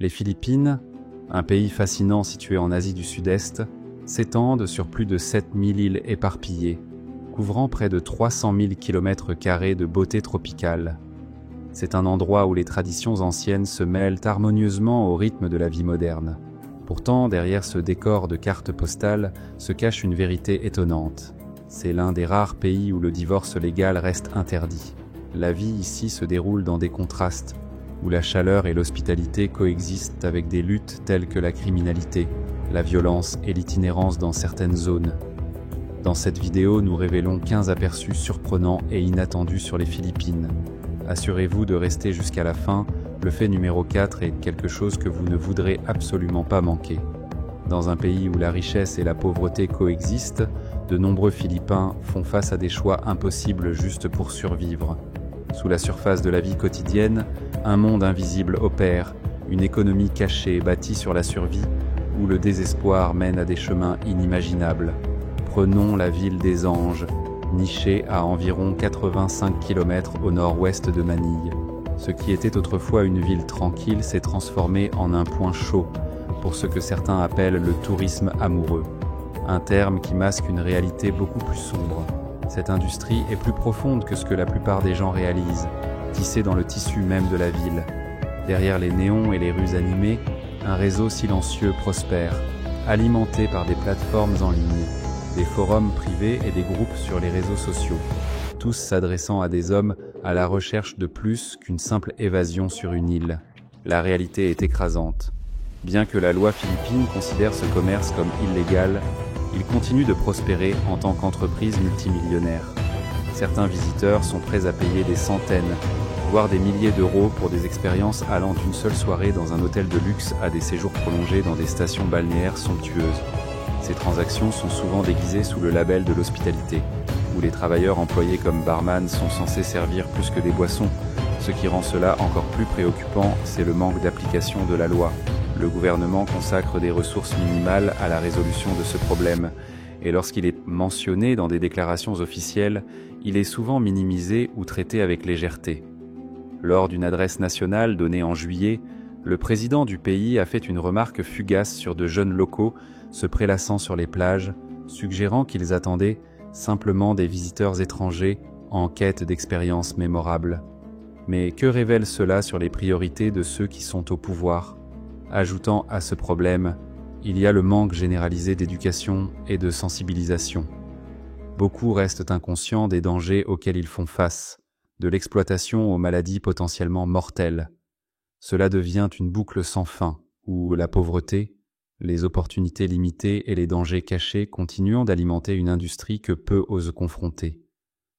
Les Philippines, un pays fascinant situé en Asie du Sud-Est, s'étendent sur plus de 7000 îles éparpillées, couvrant près de 300 000 km² de beauté tropicale. C'est un endroit où les traditions anciennes se mêlent harmonieusement au rythme de la vie moderne. Pourtant, derrière ce décor de cartes postales se cache une vérité étonnante. C'est l'un des rares pays où le divorce légal reste interdit. La vie ici se déroule dans des contrastes, où la chaleur et l'hospitalité coexistent avec des luttes telles que la criminalité, la violence et l'itinérance dans certaines zones. Dans cette vidéo, nous révélons 15 aperçus surprenants et inattendus sur les Philippines. Assurez-vous de rester jusqu'à la fin, le fait numéro 4 est quelque chose que vous ne voudrez absolument pas manquer. Dans un pays où la richesse et la pauvreté coexistent, de nombreux Philippins font face à des choix impossibles juste pour survivre. Sous la surface de la vie quotidienne, un monde invisible opère, une économie cachée bâtie sur la survie, où le désespoir mène à des chemins inimaginables. Prenons la ville des Anges, nichée à environ 85 km au nord-ouest de Manille. Ce qui était autrefois une ville tranquille s'est transformé en un point chaud, pour ce que certains appellent le tourisme amoureux. Un terme qui masque une réalité beaucoup plus sombre. Cette industrie est plus profonde que ce que la plupart des gens réalisent, tissée dans le tissu même de la ville. Derrière les néons et les rues animées, un réseau silencieux prospère, alimenté par des plateformes en ligne, des forums privés et des groupes sur les réseaux sociaux, tous s'adressant à des hommes à la recherche de plus qu'une simple évasion sur une île. La réalité est écrasante. Bien que la loi philippine considère ce commerce comme illégal, il continue de prospérer en tant qu'entreprise multimillionnaire. Certains visiteurs sont prêts à payer des centaines, voire des milliers d'euros pour des expériences allant d'une seule soirée dans un hôtel de luxe à des séjours prolongés dans des stations balnéaires somptueuses. Ces transactions sont souvent déguisées sous le label de l'hospitalité, où les travailleurs employés comme barman sont censés servir plus que des boissons. Ce qui rend cela encore plus préoccupant, c'est le manque d'application de la loi. Le gouvernement consacre des ressources minimales à la résolution de ce problème, et lorsqu'il est mentionné dans des déclarations officielles, il est souvent minimisé ou traité avec légèreté. Lors d'une adresse nationale donnée en juillet, le président du pays a fait une remarque fugace sur de jeunes locaux se prélassant sur les plages, suggérant qu'ils attendaient simplement des visiteurs étrangers en quête d'expériences mémorables. Mais que révèle cela sur les priorités de ceux qui sont au pouvoir ? Ajoutant à ce problème, il y a le manque généralisé d'éducation et de sensibilisation. Beaucoup restent inconscients des dangers auxquels ils font face, de l'exploitation aux maladies potentiellement mortelles. Cela devient une boucle sans fin, où la pauvreté, les opportunités limitées et les dangers cachés continuent d'alimenter une industrie que peu osent confronter.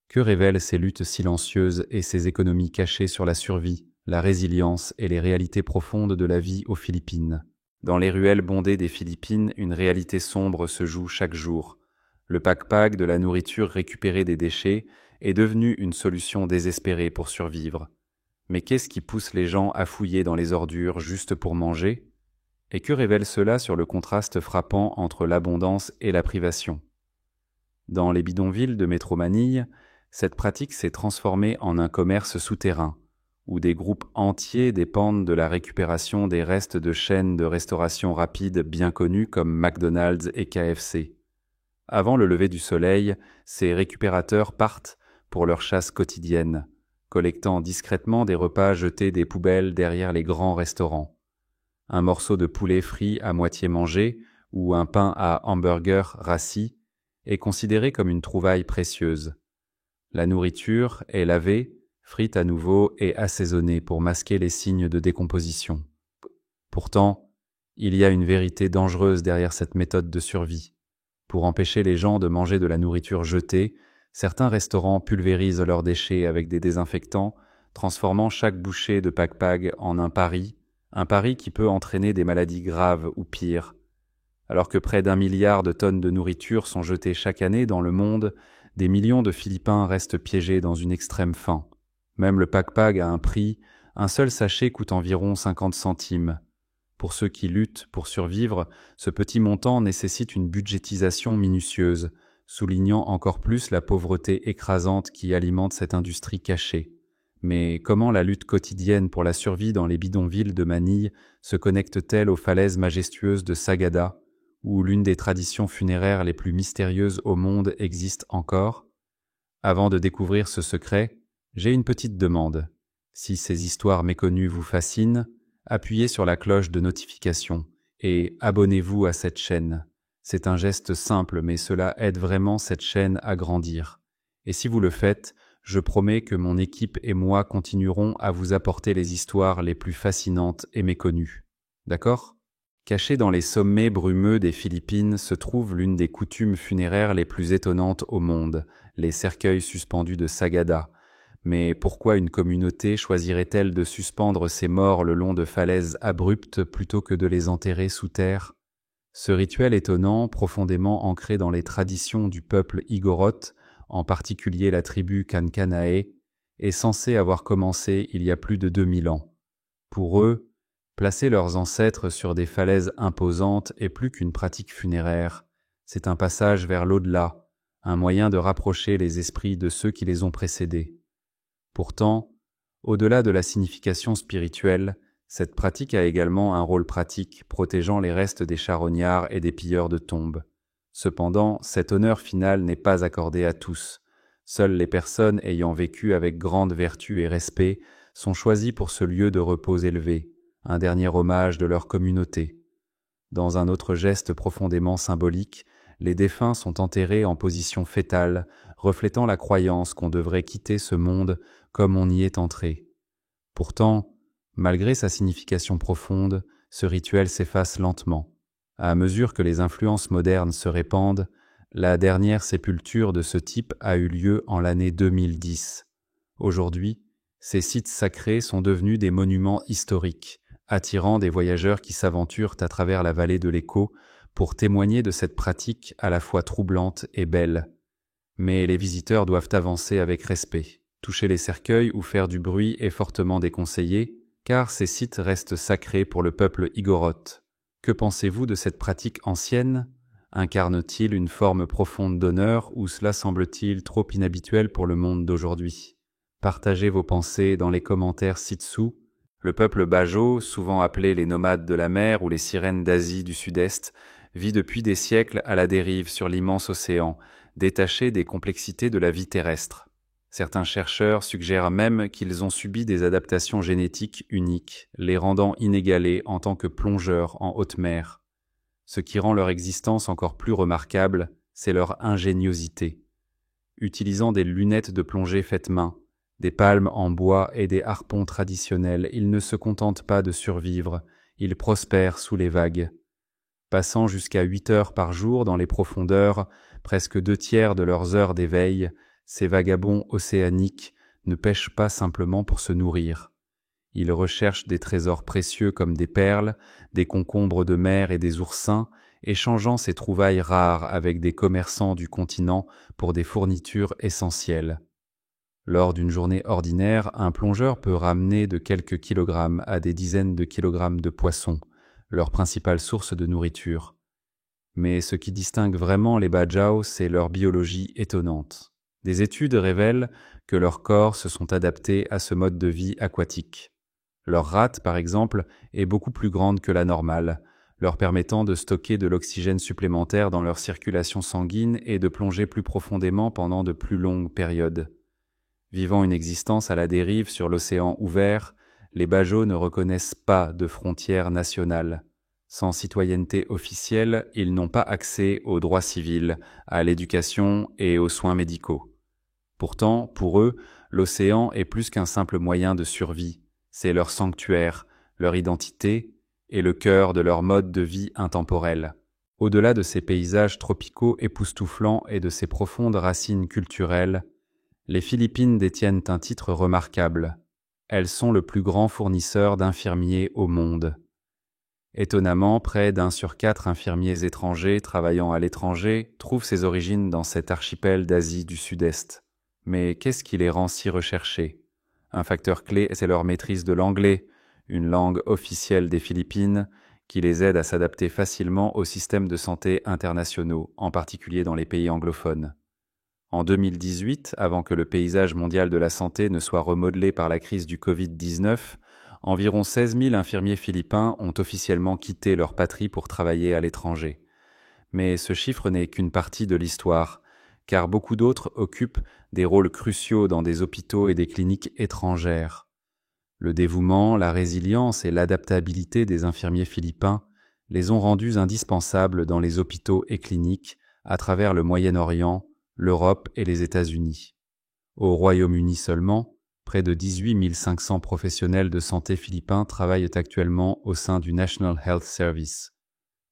Que révèlent ces luttes silencieuses et ces économies cachées sur la survie, la résilience et les réalités profondes de la vie aux Philippines? Dans les ruelles bondées des Philippines, une réalité sombre se joue chaque jour. Le pack-pack de la nourriture récupérée des déchets est devenu une solution désespérée pour survivre. Mais qu'est-ce qui pousse les gens à fouiller dans les ordures juste pour manger ? Et que révèle cela sur le contraste frappant entre l'abondance et la privation ? Dans les bidonvilles de Métro Manille, cette pratique s'est transformée en un commerce souterrain, où des groupes entiers dépendent de la récupération des restes de chaînes de restauration rapide bien connues comme McDonald's et KFC. Avant le lever du soleil, ces récupérateurs partent pour leur chasse quotidienne, collectant discrètement des repas jetés des poubelles derrière les grands restaurants. Un morceau de poulet frit à moitié mangé ou un pain à hamburger rassis est considéré comme une trouvaille précieuse. La nourriture est lavée, frite à nouveau et assaisonnée pour masquer les signes de décomposition. Pourtant, il y a une vérité dangereuse derrière cette méthode de survie. Pour empêcher les gens de manger de la nourriture jetée, certains restaurants pulvérisent leurs déchets avec des désinfectants, transformant chaque bouchée de pack-pack en un pari qui peut entraîner des maladies graves ou pires. Alors que près d'1 milliard de tonnes de nourriture sont jetées chaque année dans le monde, des millions de Philippins restent piégés dans une extrême faim. Même le pack-pack a un prix, un seul sachet coûte environ 50 centimes. Pour ceux qui luttent pour survivre, ce petit montant nécessite une budgétisation minutieuse, soulignant encore plus la pauvreté écrasante qui alimente cette industrie cachée. Mais comment la lutte quotidienne pour la survie dans les bidonvilles de Manille se connecte-t-elle aux falaises majestueuses de Sagada, où l'une des traditions funéraires les plus mystérieuses au monde existe encore? Avant de découvrir ce secret, j'ai une petite demande. Si ces histoires méconnues vous fascinent, appuyez sur la cloche de notification et abonnez-vous à cette chaîne. C'est un geste simple, mais cela aide vraiment cette chaîne à grandir. Et si vous le faites, je promets que mon équipe et moi continuerons à vous apporter les histoires les plus fascinantes et méconnues. D'accord ? Cachée dans les sommets brumeux des Philippines se trouve l'une des coutumes funéraires les plus étonnantes au monde, les cercueils suspendus de Sagada. Mais pourquoi une communauté choisirait-elle de suspendre ses morts le long de falaises abruptes plutôt que de les enterrer sous terre? Ce rituel étonnant, profondément ancré dans les traditions du peuple Igorot, en particulier la tribu Kankanae, est censé avoir commencé il y a plus de 2000 ans. Pour eux, placer leurs ancêtres sur des falaises imposantes est plus qu'une pratique funéraire, c'est un passage vers l'au-delà, un moyen de rapprocher les esprits de ceux qui les ont précédés. Pourtant, au-delà de la signification spirituelle, cette pratique a également un rôle pratique, protégeant les restes des charognards et des pilleurs de tombes. Cependant, cet honneur final n'est pas accordé à tous. Seules les personnes ayant vécu avec grande vertu et respect sont choisies pour ce lieu de repos élevé, un dernier hommage de leur communauté. Dans un autre geste profondément symbolique, les défunts sont enterrés en position fétale, reflétant la croyance qu'on devrait quitter ce monde comme on y est entré. Pourtant, malgré sa signification profonde, ce rituel s'efface lentement. À mesure que les influences modernes se répandent, la dernière sépulture de ce type a eu lieu en l'année 2010. Aujourd'hui, ces sites sacrés sont devenus des monuments historiques, attirant des voyageurs qui s'aventurent à travers la vallée de l'Écho pour témoigner de cette pratique à la fois troublante et belle. Mais les visiteurs doivent avancer avec respect. Toucher les cercueils ou faire du bruit est fortement déconseillé, car ces sites restent sacrés pour le peuple Igorot. Que pensez-vous de cette pratique ancienne? Incarne-t-il une forme profonde d'honneur ou cela semble-t-il trop inhabituel pour le monde d'aujourd'hui? Partagez vos pensées dans les commentaires ci-dessous. Le peuple Bajo, souvent appelé les nomades de la mer ou les sirènes d'Asie du Sud-Est, vit depuis des siècles à la dérive sur l'immense océan, détaché des complexités de la vie terrestre. Certains chercheurs suggèrent même qu'ils ont subi des adaptations génétiques uniques, les rendant inégalés en tant que plongeurs en haute mer. Ce qui rend leur existence encore plus remarquable, c'est leur ingéniosité. Utilisant des lunettes de plongée faites main, des palmes en bois et des harpons traditionnels, ils ne se contentent pas de survivre, ils prospèrent sous les vagues. Passant jusqu'à 8 heures par jour dans les profondeurs, presque 2/3 de leurs heures d'éveil, ces vagabonds océaniques ne pêchent pas simplement pour se nourrir. Ils recherchent des trésors précieux comme des perles, des concombres de mer et des oursins, échangeant ces trouvailles rares avec des commerçants du continent pour des fournitures essentielles. Lors d'une journée ordinaire, un plongeur peut ramener de quelques kilogrammes à des dizaines de kilogrammes de poissons, leur principale source de nourriture. Mais ce qui distingue vraiment les Bajau, c'est leur biologie étonnante. Des études révèlent que leurs corps se sont adaptés à ce mode de vie aquatique. Leur rate, par exemple, est beaucoup plus grande que la normale, leur permettant de stocker de l'oxygène supplémentaire dans leur circulation sanguine et de plonger plus profondément pendant de plus longues périodes. Vivant une existence à la dérive sur l'océan ouvert, les Bajau ne reconnaissent pas de frontières nationales. Sans citoyenneté officielle, ils n'ont pas accès aux droits civils, à l'éducation et aux soins médicaux. Pourtant, pour eux, l'océan est plus qu'un simple moyen de survie. C'est leur sanctuaire, leur identité et le cœur de leur mode de vie intemporel. Au-delà de ces paysages tropicaux époustouflants et de ces profondes racines culturelles, les Philippines détiennent un titre remarquable. Elles sont le plus grand fournisseur d'infirmiers au monde. Étonnamment, près d'1 sur 4 infirmiers étrangers travaillant à l'étranger trouvent ses origines dans cet archipel d'Asie du Sud-Est. Mais qu'est-ce qui les rend si recherchés? Un facteur clé, c'est leur maîtrise de l'anglais, une langue officielle des Philippines, qui les aide à s'adapter facilement aux systèmes de santé internationaux, en particulier dans les pays anglophones. En 2018, avant que le paysage mondial de la santé ne soit remodelé par la crise du Covid-19, environ 16 000 infirmiers philippins ont officiellement quitté leur patrie pour travailler à l'étranger. Mais ce chiffre n'est qu'une partie de l'histoire, car beaucoup d'autres occupent des rôles cruciaux dans des hôpitaux et des cliniques étrangères. Le dévouement, la résilience et l'adaptabilité des infirmiers philippins les ont rendus indispensables dans les hôpitaux et cliniques à travers le Moyen-Orient, l'Europe et les États-Unis. Au Royaume-Uni seulement, près de 18 500 professionnels de santé philippins travaillent actuellement au sein du National Health Service.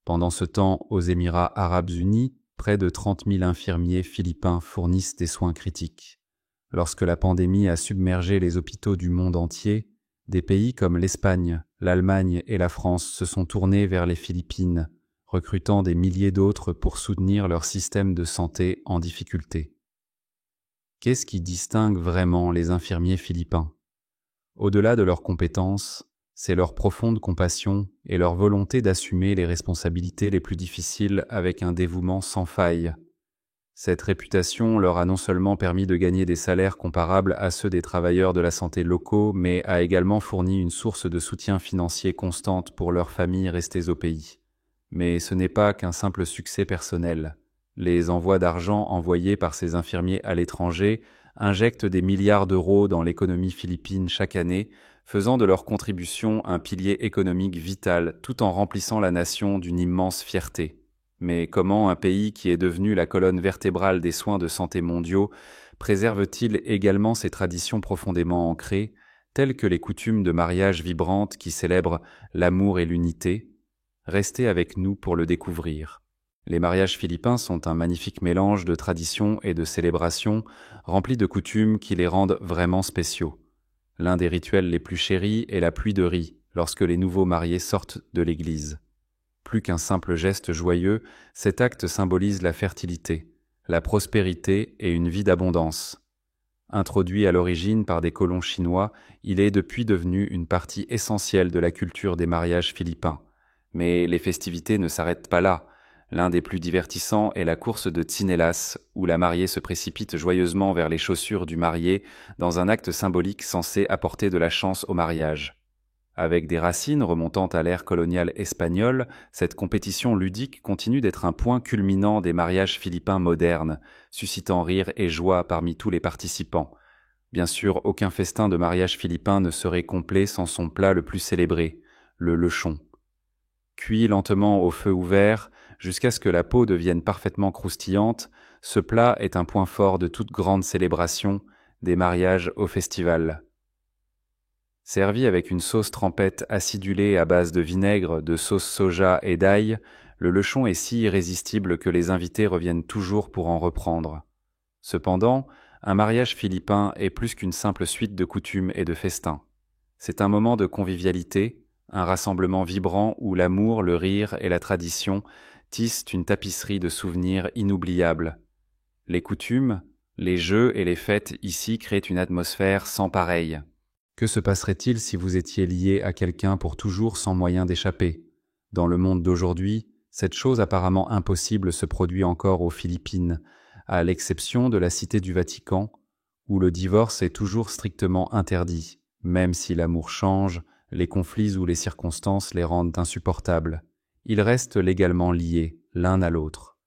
Pendant ce temps, aux Émirats arabes unis, près de 30 000 infirmiers philippins fournissent des soins critiques. Lorsque la pandémie a submergé les hôpitaux du monde entier, des pays comme l'Espagne, l'Allemagne et la France se sont tournés vers les Philippines, recrutant des milliers d'autres pour soutenir leur système de santé en difficulté. Qu'est-ce qui distingue vraiment les infirmiers philippins? Au-delà de leurs compétences, c'est leur profonde compassion et leur volonté d'assumer les responsabilités les plus difficiles avec un dévouement sans faille. Cette réputation leur a non seulement permis de gagner des salaires comparables à ceux des travailleurs de la santé locaux, mais a également fourni une source de soutien financier constante pour leurs familles restées au pays. Mais ce n'est pas qu'un simple succès personnel. Les envois d'argent envoyés par ces infirmiers à l'étranger injectent des milliards d'euros dans l'économie philippine chaque année, faisant de leur contribution un pilier économique vital tout en remplissant la nation d'une immense fierté. Mais comment un pays qui est devenu la colonne vertébrale des soins de santé mondiaux préserve-t-il également ses traditions profondément ancrées, telles que les coutumes de mariage vibrantes qui célèbrent l'amour et l'unité? Restez avec nous pour le découvrir. Les mariages philippins sont un magnifique mélange de traditions et de célébrations, remplis de coutumes qui les rendent vraiment spéciaux. L'un des rituels les plus chéris est la pluie de riz, lorsque les nouveaux mariés sortent de l'église. Plus qu'un simple geste joyeux, cet acte symbolise la fertilité, la prospérité et une vie d'abondance. Introduit à l'origine par des colons chinois, il est depuis devenu une partie essentielle de la culture des mariages philippins. Mais les festivités ne s'arrêtent pas là. L'un des plus divertissants est la course de tsinelas, où la mariée se précipite joyeusement vers les chaussures du marié dans un acte symbolique censé apporter de la chance au mariage. Avec des racines remontant à l'ère coloniale espagnole, cette compétition ludique continue d'être un point culminant des mariages philippins modernes, suscitant rire et joie parmi tous les participants. Bien sûr, aucun festin de mariage philippin ne serait complet sans son plat le plus célébré, le lechon. Cuit lentement au feu ouvert, jusqu'à ce que la peau devienne parfaitement croustillante, ce plat est un point fort de toute grande célébration, des mariages au festival. Servi avec une sauce trempette acidulée à base de vinaigre, de sauce soja et d'ail, le lechon est si irrésistible que les invités reviennent toujours pour en reprendre. Cependant, un mariage philippin est plus qu'une simple suite de coutumes et de festins. C'est un moment de convivialité, un rassemblement vibrant où l'amour, le rire et la tradition tissent une tapisserie de souvenirs inoubliables. Les coutumes, les jeux et les fêtes ici créent une atmosphère sans pareille. Que se passerait-il si vous étiez lié à quelqu'un pour toujours sans moyen d'échapper? Dans le monde d'aujourd'hui, cette chose apparemment impossible se produit encore aux Philippines, à l'exception de la Cité du Vatican, où le divorce est toujours strictement interdit, même si l'amour change, les conflits ou les circonstances les rendent insupportables. Ils restent légalement liés, l'un à l'autre.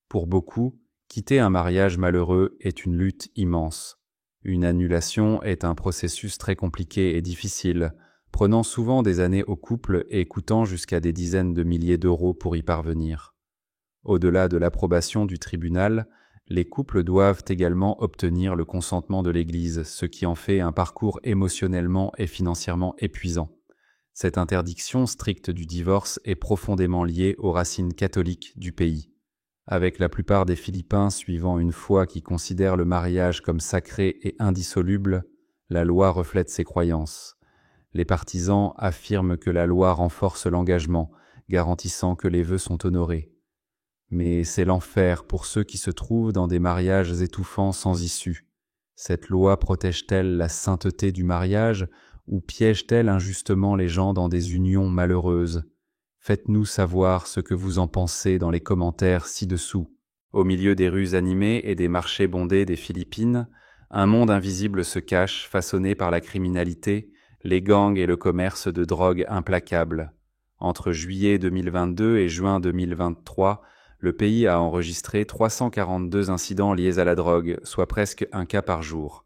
Pour beaucoup, quitter un mariage malheureux est une lutte immense. Une annulation est un processus très compliqué et difficile, prenant souvent des années au couple et coûtant jusqu'à des dizaines de milliers d'euros pour y parvenir. Au-delà de l'approbation du tribunal, les couples doivent également obtenir le consentement de l'Église, ce qui en fait un parcours émotionnellement et financièrement épuisant. Cette interdiction stricte du divorce est profondément liée aux racines catholiques du pays. Avec la plupart des Philippins suivant une foi qui considère le mariage comme sacré et indissoluble, la loi reflète ces croyances. Les partisans affirment que la loi renforce l'engagement, garantissant que les vœux sont honorés. Mais c'est l'enfer pour ceux qui se trouvent dans des mariages étouffants sans issue. Cette loi protège-t-elle la sainteté du mariage ou piège-t-elle injustement les gens dans des unions malheureuses? Faites-nous savoir ce que vous en pensez dans les commentaires ci-dessous. Au milieu des rues animées et des marchés bondés des Philippines, un monde invisible se cache, façonné par la criminalité, les gangs et le commerce de drogue implacables. Entre juillet 2022 et juin 2023, le pays a enregistré 342 incidents liés à la drogue, soit presque un cas par jour.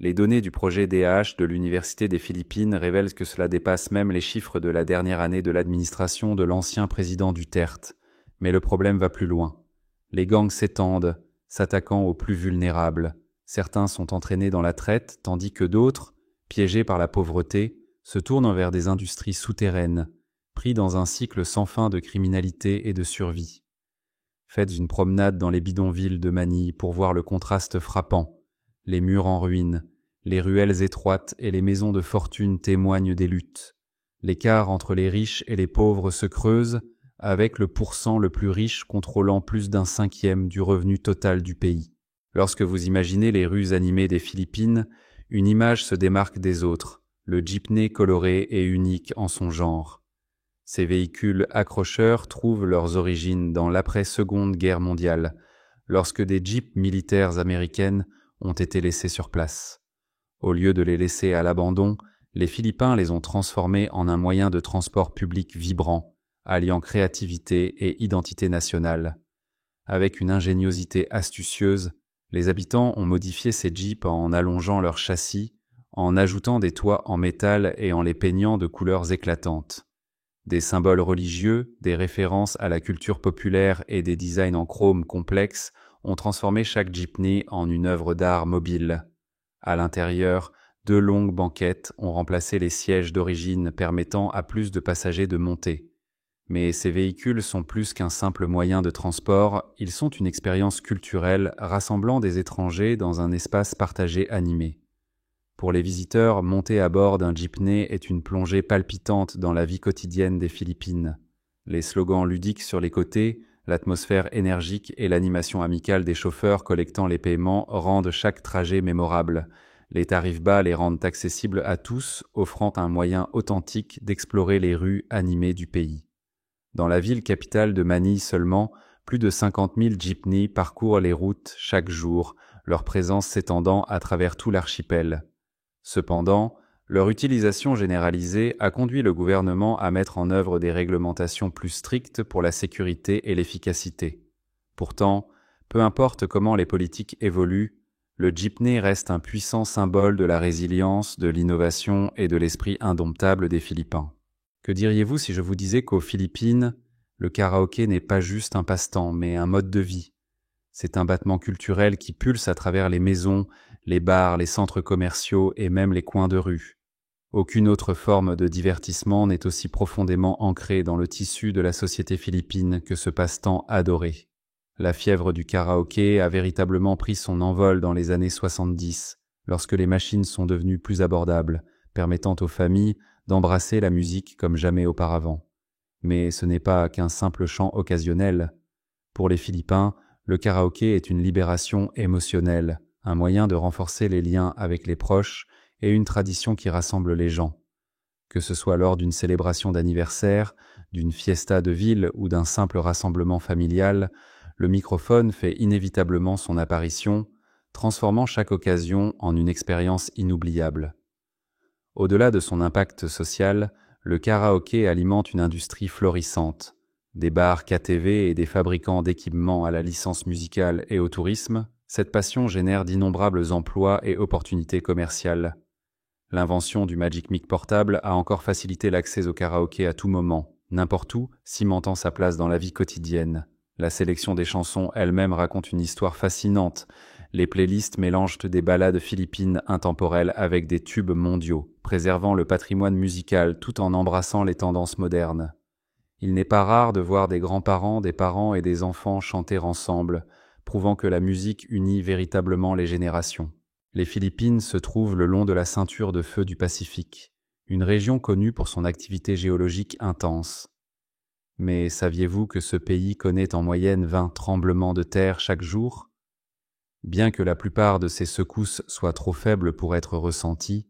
Les données du projet DAH de l'Université des Philippines révèlent que cela dépasse même les chiffres de la dernière année de l'administration de l'ancien président Duterte. Mais le problème va plus loin. Les gangs s'étendent, s'attaquant aux plus vulnérables. Certains sont entraînés dans la traite, tandis que d'autres, piégés par la pauvreté, se tournent vers des industries souterraines, pris dans un cycle sans fin de criminalité et de survie. Faites une promenade dans les bidonvilles de Manille pour voir le contraste frappant. Les murs en ruine, les ruelles étroites et les maisons de fortune témoignent des luttes. L'écart entre les riches et les pauvres se creuse, avec le pourcent le plus riche contrôlant plus d'un cinquième du revenu total du pays. Lorsque vous imaginez les rues animées des Philippines, une image se démarque des autres, le jeepney coloré et unique en son genre. Ces véhicules accrocheurs trouvent leurs origines dans l'après-Seconde Guerre mondiale, lorsque des jeeps militaires américaines ont été laissés sur place. Au lieu de les laisser à l'abandon, les Philippins les ont transformés en un moyen de transport public vibrant, alliant créativité et identité nationale. Avec une ingéniosité astucieuse, les habitants ont modifié ces jeeps en allongeant leur châssis, en ajoutant des toits en métal et en les peignant de couleurs éclatantes. Des symboles religieux, des références à la culture populaire et des designs en chrome complexes ont transformé chaque jeepney en une œuvre d'art mobile. À l'intérieur, 2 longues banquettes ont remplacé les sièges d'origine permettant à plus de passagers de monter. Mais ces véhicules sont plus qu'un simple moyen de transport, ils sont une expérience culturelle rassemblant des étrangers dans un espace partagé animé. Pour les visiteurs, monter à bord d'un jeepney est une plongée palpitante dans la vie quotidienne des Philippines. Les slogans ludiques sur les côtés, l'atmosphère énergique et l'animation amicale des chauffeurs collectant les paiements rendent chaque trajet mémorable. Les tarifs bas les rendent accessibles à tous, offrant un moyen authentique d'explorer les rues animées du pays. Dans la ville capitale de Manille seulement, plus de 50 000 jeepneys parcourent les routes chaque jour, leur présence s'étendant à travers tout l'archipel. Cependant, leur utilisation généralisée a conduit le gouvernement à mettre en œuvre des réglementations plus strictes pour la sécurité et l'efficacité. Pourtant, peu importe comment les politiques évoluent, le jeepney reste un puissant symbole de la résilience, de l'innovation et de l'esprit indomptable des Philippins. Que diriez-vous si je vous disais qu'aux Philippines, le karaoké n'est pas juste un passe-temps, mais un mode de vie? C'est un battement culturel qui pulse à travers les maisons, les bars, les centres commerciaux et même les coins de rue. Aucune autre forme de divertissement n'est aussi profondément ancrée dans le tissu de la société philippine que ce passe-temps adoré. La fièvre du karaoké a véritablement pris son envol dans les années 70, lorsque les machines sont devenues plus abordables, permettant aux familles d'embrasser la musique comme jamais auparavant. Mais ce n'est pas qu'un simple chant occasionnel. Pour les Philippins, le karaoké est une libération émotionnelle, un moyen de renforcer les liens avec les proches et une tradition qui rassemble les gens. Que ce soit lors d'une célébration d'anniversaire, d'une fiesta de ville ou d'un simple rassemblement familial, le microphone fait inévitablement son apparition, transformant chaque occasion en une expérience inoubliable. Au-delà de son impact social, le karaoké alimente une industrie florissante. Des bars KTV et des fabricants d'équipements à la licence musicale et au tourisme, cette passion génère d'innombrables emplois et opportunités commerciales. L'invention du Magic Mic portable a encore facilité l'accès au karaoké à tout moment, n'importe où, cimentant sa place dans la vie quotidienne. La sélection des chansons elle-même raconte une histoire fascinante. Les playlists mélangent des ballades philippines intemporelles avec des tubes mondiaux, préservant le patrimoine musical tout en embrassant les tendances modernes. Il n'est pas rare de voir des grands-parents, des parents et des enfants chanter ensemble, prouvant que la musique unit véritablement les générations. Les Philippines se trouvent le long de la ceinture de feu du Pacifique, une région connue pour son activité géologique intense. Mais saviez-vous que ce pays connaît en moyenne 20 tremblements de terre chaque jour? Bien que la plupart de ces secousses soient trop faibles pour être ressenties,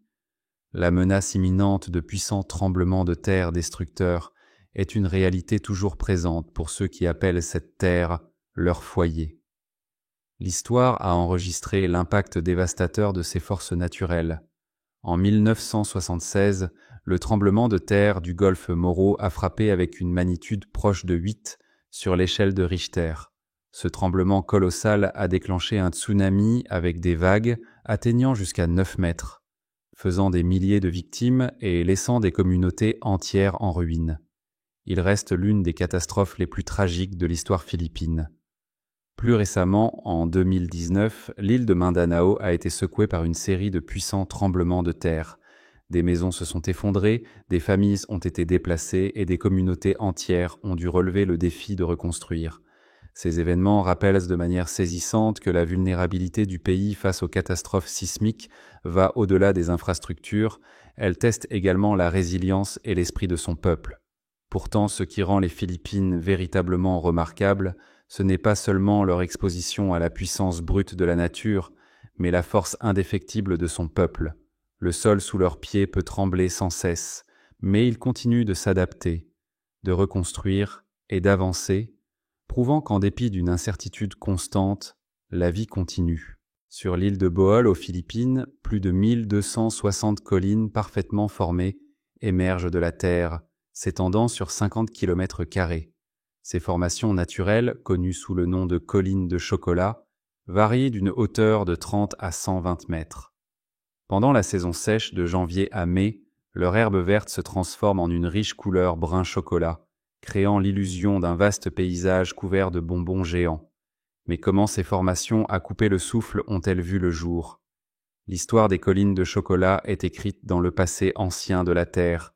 la menace imminente de puissants tremblements de terre destructeurs est une réalité toujours présente pour ceux qui appellent cette terre leur foyer. L'histoire a enregistré l'impact dévastateur de ces forces naturelles. En 1976, le tremblement de terre du golfe Moro a frappé avec une magnitude proche de 8 sur l'échelle de Richter. Ce tremblement colossal a déclenché un tsunami avec des vagues atteignant jusqu'à 9 mètres, faisant des milliers de victimes et laissant des communautés entières en ruine. Il reste l'une des catastrophes les plus tragiques de l'histoire philippine. Plus récemment, en 2019, l'île de Mindanao a été secouée par une série de puissants tremblements de terre. Des maisons se sont effondrées, des familles ont été déplacées et des communautés entières ont dû relever le défi de reconstruire. Ces événements rappellent de manière saisissante que la vulnérabilité du pays face aux catastrophes sismiques va au-delà des infrastructures, elle teste également la résilience et l'esprit de son peuple. Pourtant, ce qui rend les Philippines véritablement remarquables, ce n'est pas seulement leur exposition à la puissance brute de la nature, mais la force indéfectible de son peuple. Le sol sous leurs pieds peut trembler sans cesse, mais ils continuent de s'adapter, de reconstruire et d'avancer, prouvant qu'en dépit d'une incertitude constante, la vie continue. Sur l'île de Bohol, aux Philippines, plus de 1260 collines parfaitement formées émergent de la terre, s'étendant sur 50 km². Ces formations naturelles, connues sous le nom de collines de chocolat, varient d'une hauteur de 30 à 120 mètres. Pendant la saison sèche de janvier à mai, leur herbe verte se transforme en une riche couleur brun chocolat, créant l'illusion d'un vaste paysage couvert de bonbons géants. Mais comment ces formations à couper le souffle ont-elles vu le jour? L'histoire des collines de chocolat est écrite dans le passé ancien de la Terre.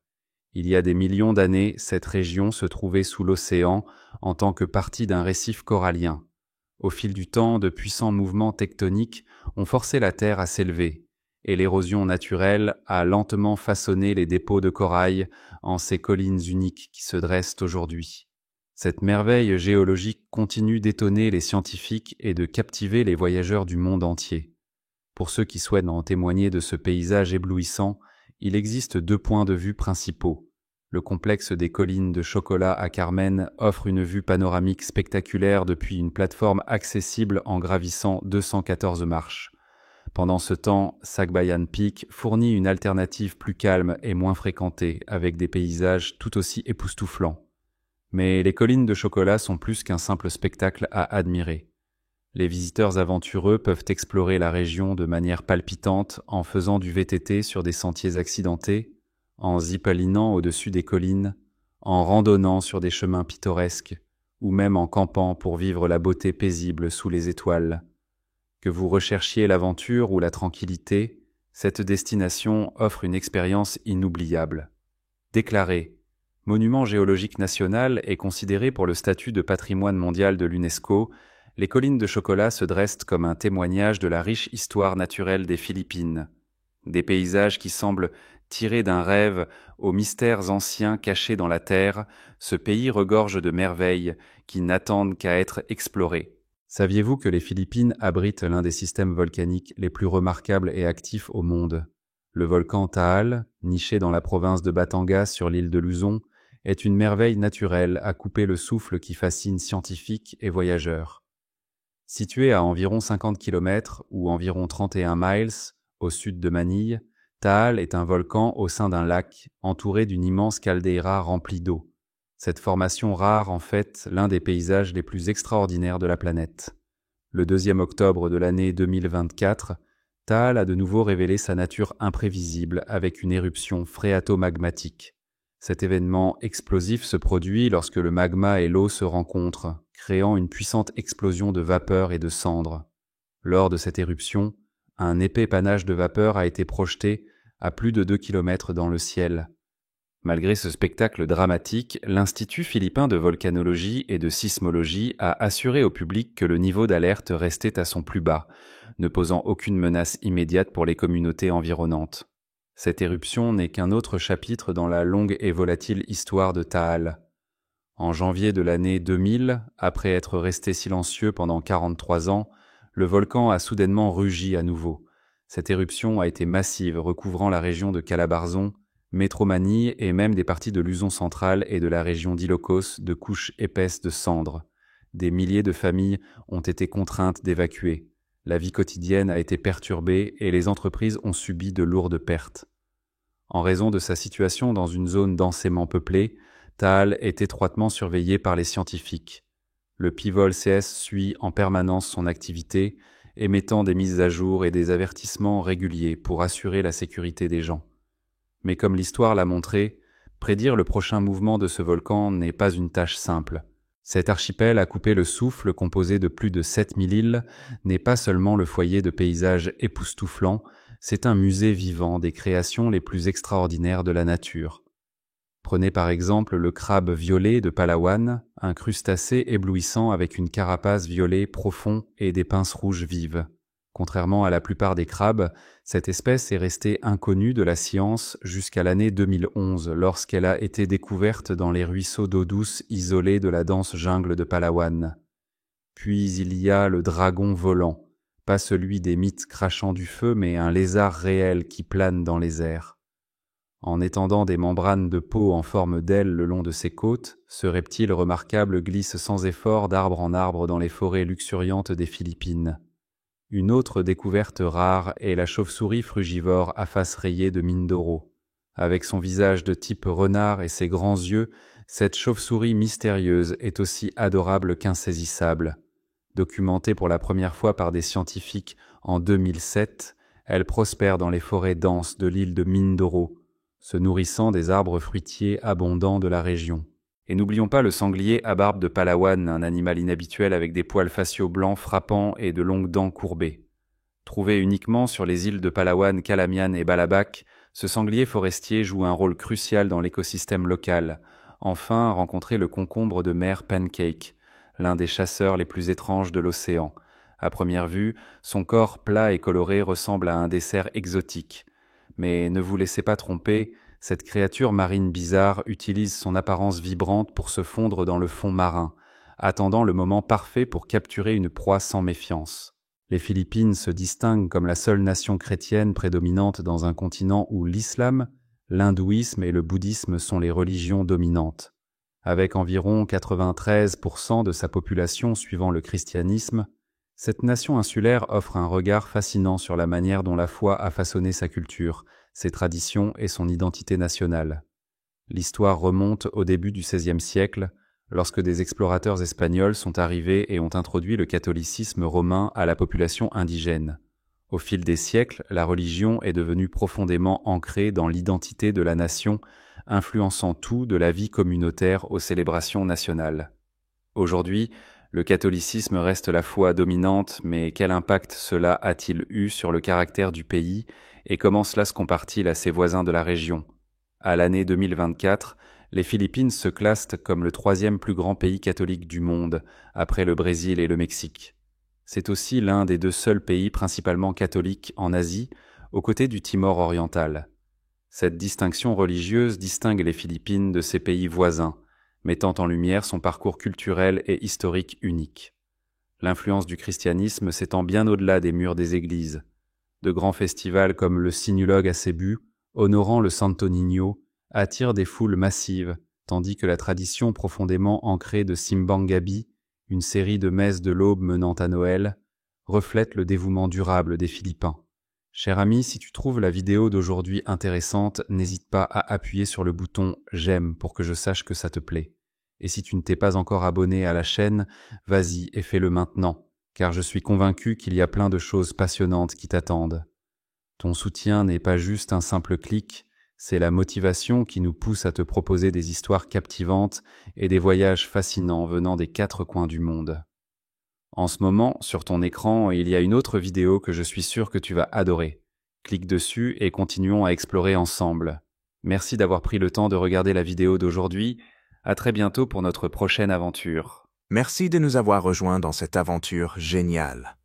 Il y a des millions d'années, cette région se trouvait sous l'océan en tant que partie d'un récif corallien. Au fil du temps, de puissants mouvements tectoniques ont forcé la Terre à s'élever, et l'érosion naturelle a lentement façonné les dépôts de corail en ces collines uniques qui se dressent aujourd'hui. Cette merveille géologique continue d'étonner les scientifiques et de captiver les voyageurs du monde entier. Pour ceux qui souhaitent en témoigner de ce paysage éblouissant, il existe 2 points de vue principaux. Le complexe des collines de chocolat à Carmen offre une vue panoramique spectaculaire depuis une plateforme accessible en gravissant 214 marches. Pendant ce temps, Sagbayan Peak fournit une alternative plus calme et moins fréquentée, avec des paysages tout aussi époustouflants. Mais les collines de chocolat sont plus qu'un simple spectacle à admirer. Les visiteurs aventureux peuvent explorer la région de manière palpitante en faisant du VTT sur des sentiers accidentés, en ziplinant au-dessus des collines, en randonnant sur des chemins pittoresques, ou même en campant pour vivre la beauté paisible sous les étoiles. Que vous recherchiez l'aventure ou la tranquillité, cette destination offre une expérience inoubliable. Déclarée monument géologique national et considérée pour le statut de patrimoine mondial de l'UNESCO, les collines de chocolat se dressent comme un témoignage de la riche histoire naturelle des Philippines. Des paysages qui semblent tirés d'un rêve aux mystères anciens cachés dans la terre, ce pays regorge de merveilles qui n'attendent qu'à être explorées. Saviez-vous que les Philippines abritent l'un des systèmes volcaniques les plus remarquables et actifs au monde? Le volcan Taal, niché dans la province de Batangas sur l'île de Luzon, est une merveille naturelle à couper le souffle qui fascine scientifiques et voyageurs. Situé à environ 50 km ou environ 31 miles au sud de Manille, Taal est un volcan au sein d'un lac entouré d'une immense caldeira remplie d'eau. Cette formation rare en fait l'un des paysages les plus extraordinaires de la planète. Le 2 octobre de l'année 2024, Taal a de nouveau révélé sa nature imprévisible avec une éruption phréato-magmatique. Cet événement explosif se produit lorsque le magma et l'eau se rencontrent, créant une puissante explosion de vapeur et de cendres. Lors de cette éruption, un épais panache de vapeur a été projeté à plus de 2 km dans le ciel. Malgré ce spectacle dramatique, l'Institut philippin de volcanologie et de sismologie a assuré au public que le niveau d'alerte restait à son plus bas, ne posant aucune menace immédiate pour les communautés environnantes. Cette éruption n'est qu'un autre chapitre dans la longue et volatile histoire de Taal. En janvier de l'année 2000, après être resté silencieux pendant 43 ans, le volcan a soudainement rugi à nouveau. Cette éruption a été massive, recouvrant la région de Calabarzon, Metro Manille et même des parties de Luzon centrale et de la région d'Ilocos de couches épaisses de cendres. Des milliers de familles ont été contraintes d'évacuer. La vie quotidienne a été perturbée et les entreprises ont subi de lourdes pertes. En raison de sa situation dans une zone densément peuplée, Taal est étroitement surveillé par les scientifiques. Le Pivol CS suit en permanence son activité, émettant des mises à jour et des avertissements réguliers pour assurer la sécurité des gens. Mais comme l'histoire l'a montré, prédire le prochain mouvement de ce volcan n'est pas une tâche simple. Cet archipel à couper le souffle, composé de plus de 7000 îles, n'est pas seulement le foyer de paysages époustouflants, c'est un musée vivant des créations les plus extraordinaires de la nature. Prenez par exemple le crabe violet de Palawan, un crustacé éblouissant avec une carapace violet profond et des pinces rouges vives. Contrairement à la plupart des crabes, cette espèce est restée inconnue de la science jusqu'à l'année 2011, lorsqu'elle a été découverte dans les ruisseaux d'eau douce isolés de la dense jungle de Palawan. Puis il y a le dragon volant, pas celui des mythes crachant du feu, mais un lézard réel qui plane dans les airs. En étendant des membranes de peau en forme d'aile le long de ses côtes, ce reptile remarquable glisse sans effort d'arbre en arbre dans les forêts luxuriantes des Philippines. Une autre découverte rare est la chauve-souris frugivore à face rayée de Mindoro. Avec son visage de type renard et ses grands yeux, cette chauve-souris mystérieuse est aussi adorable qu'insaisissable. Documentée pour la première fois par des scientifiques en 2007, elle prospère dans les forêts denses de l'île de Mindoro, se nourrissant des arbres fruitiers abondants de la région. Et n'oublions pas le sanglier à barbe de Palawan, un animal inhabituel avec des poils faciaux blancs frappants et de longues dents courbées. Trouvé uniquement sur les îles de Palawan, Calamian et Balabac, ce sanglier forestier joue un rôle crucial dans l'écosystème local. Enfin, rencontrer le concombre de mer Pancake, l'un des chasseurs les plus étranges de l'océan. À première vue, son corps plat et coloré ressemble à un dessert exotique. Mais ne vous laissez pas tromper, cette créature marine bizarre utilise son apparence vibrante pour se fondre dans le fond marin, attendant le moment parfait pour capturer une proie sans méfiance. Les Philippines se distinguent comme la seule nation chrétienne prédominante dans un continent où l'islam, l'hindouisme et le bouddhisme sont les religions dominantes. Avec environ 93% de sa population suivant le christianisme, cette nation insulaire offre un regard fascinant sur la manière dont la foi a façonné sa culture, ses traditions et son identité nationale. L'histoire remonte au début du XVIe siècle, lorsque des explorateurs espagnols sont arrivés et ont introduit le catholicisme romain à la population indigène. Au fil des siècles, la religion est devenue profondément ancrée dans l'identité de la nation, influençant tout de la vie communautaire aux célébrations nationales. Aujourd'hui, le catholicisme reste la foi dominante, mais quel impact cela a-t-il eu sur le caractère du pays et comment cela se compare-t-il à ses voisins de la région? À l'année 2024, les Philippines se classent comme le 3e plus grand pays catholique du monde, après le Brésil et le Mexique. C'est aussi l'un des 2 seuls pays principalement catholiques en Asie, aux côtés du Timor oriental. Cette distinction religieuse distingue les Philippines de ses pays voisins, mettant en lumière son parcours culturel et historique unique. L'influence du christianisme s'étend bien au-delà des murs des églises. De grands festivals comme le Sinulog à Cebu, honorant le Santo Niño, attirent des foules massives, tandis que la tradition profondément ancrée de Simbang Gabi, une série de messes de l'aube menant à Noël, reflète le dévouement durable des Philippins. Cher ami, si tu trouves la vidéo d'aujourd'hui intéressante, n'hésite pas à appuyer sur le bouton « J'aime » pour que je sache que ça te plaît. Et si tu ne t'es pas encore abonné à la chaîne, vas-y et fais-le maintenant, car je suis convaincu qu'il y a plein de choses passionnantes qui t'attendent. Ton soutien n'est pas juste un simple clic, c'est la motivation qui nous pousse à te proposer des histoires captivantes et des voyages fascinants venant des 4 coins du monde. En ce moment, sur ton écran, il y a une autre vidéo que je suis sûr que tu vas adorer. Clique dessus et continuons à explorer ensemble. Merci d'avoir pris le temps de regarder la vidéo d'aujourd'hui. À très bientôt pour notre prochaine aventure. Merci de nous avoir rejoints dans cette aventure géniale.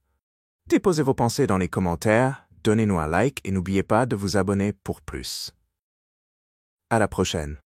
Déposez vos pensées dans les commentaires, donnez-nous un like et n'oubliez pas de vous abonner pour plus. À la prochaine.